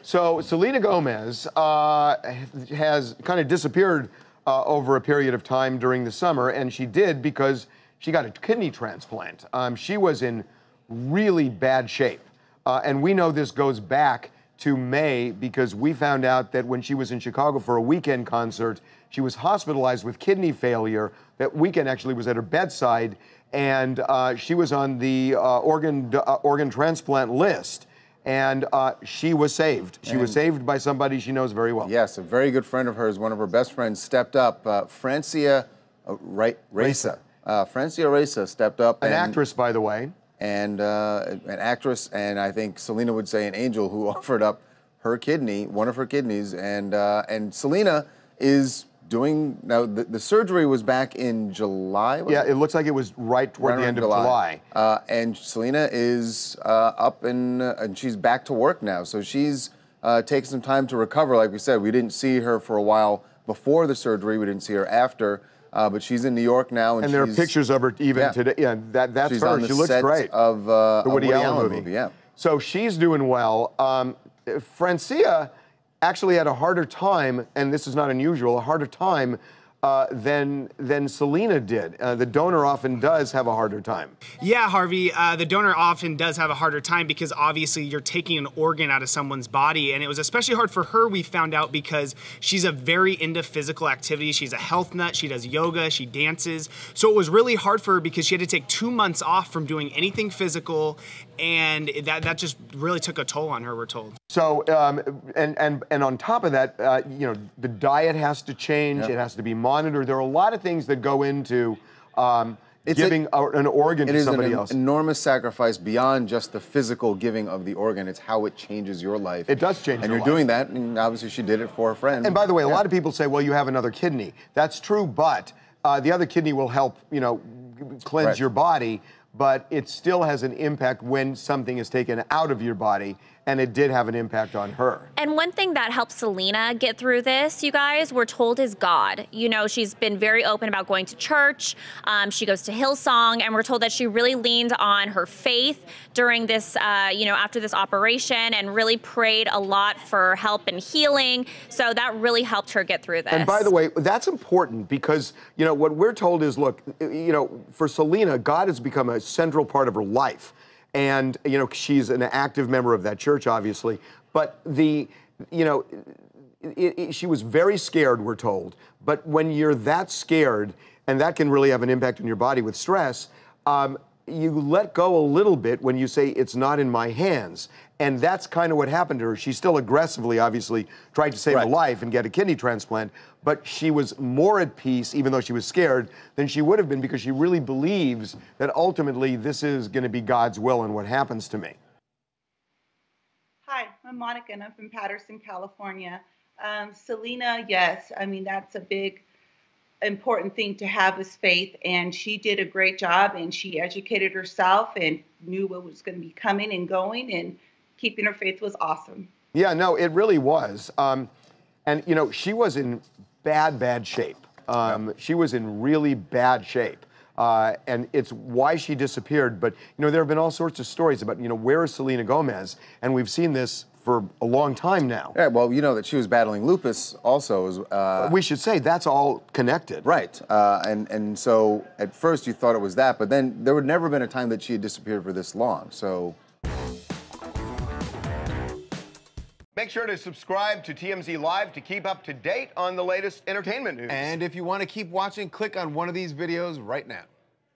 So Selena Gomez has kind of disappeared over a period of time during the summer, and she did because she got a kidney transplant. She was in really bad shape, and we know this goes back to May because we found out that when she was in Chicago for a weekend concert, she was hospitalized with kidney failure. That weekend actually was at her bedside, and she was on the organ transplant list. And she was saved. She was saved by somebody she knows very well. Yes, a very good friend of hers, one of her best friends, stepped up. Francia Raisa. Francia Raisa stepped up. An actress, by the way. And an actress, and I think Selena would say an angel, who offered up her kidney, one of her kidneys. And Selena is doing, now the surgery was back in July? Yeah, it looks like it was right toward the end of July. And Selena is up and she's back to work now. So she's taking some time to recover. Like we said, we didn't see her for a while before the surgery. We didn't see her after. But she's in New York now. And there are pictures of her even today. Yeah, that's she's her. On the She looks set great. Of the Woody Allen movie. Yeah. So she's doing well. Francia actually had a harder time, and this is not unusual, a harder time than Selena did. The donor often does have a harder time. Yeah, Harvey, the donor often does have a harder time because obviously you're taking an organ out of someone's body, and it was especially hard for her, we found out, because she's a very into physical activity. She's a health nut, she does yoga, she dances. So it was really hard for her because she had to take 2 months off from doing anything physical, and that just really took a toll on her, we're told. So, and on top of that, you know, the diet has to change. It has to be monitored. There are a lot of things that go into giving an organ to somebody else. It is an enormous sacrifice beyond just the physical giving of the organ. It's how it changes your life. It does change your life. And you're doing that, and obviously she did it for a friend. And by the way, a lot of people say, well, you have another kidney. That's true, but the other kidney will help, you know, cleanse your body, but it still has an impact when something is taken out of your body, and it did have an impact on her. And one thing that helped Selena get through this, you guys, we're told, is God. You know, she's been very open about going to church. She goes to Hillsong, and we're told that she really leaned on her faith during this, you know, after this operation, and really prayed a lot for help and healing. So that really helped her get through this. And by the way, that's important because, you know, what we're told is, look, you know, for Selena, God has become a central part of her life. And, you know, she's an active member of that church, obviously. But you know, she was very scared, we're told. But when you're that scared, and that can really have an impact on your body with stress, you let go a little bit when you say, it's not in my hands. And that's kind of what happened to her. She still aggressively, obviously, tried to save a life and get a kidney transplant, but she was more at peace, even though she was scared, than she would have been, because she really believes that ultimately this is going to be God's will and what happens to me. Hi, I'm Monica, and I'm from Patterson, California. Selena, yes, I mean, that's a big, important thing to have is faith, and she did a great job, and she educated herself and knew what was going to be coming and going, and keeping her faith was awesome. Yeah, no, it really was. And, you know, she was in bad shape. She was in really bad shape. And it's why she disappeared. But, you know, there have been all sorts of stories about, you know, where is Selena Gomez? And we've seen this for a long time now. Yeah, well, you know that she was battling lupus also. We should say that's all connected. Right. And so at first you thought it was that, but then there would never been a time that she had disappeared for this long. So. Make sure to subscribe to TMZ Live to keep up to date on the latest entertainment news. And if you want to keep watching, click on one of these videos right now.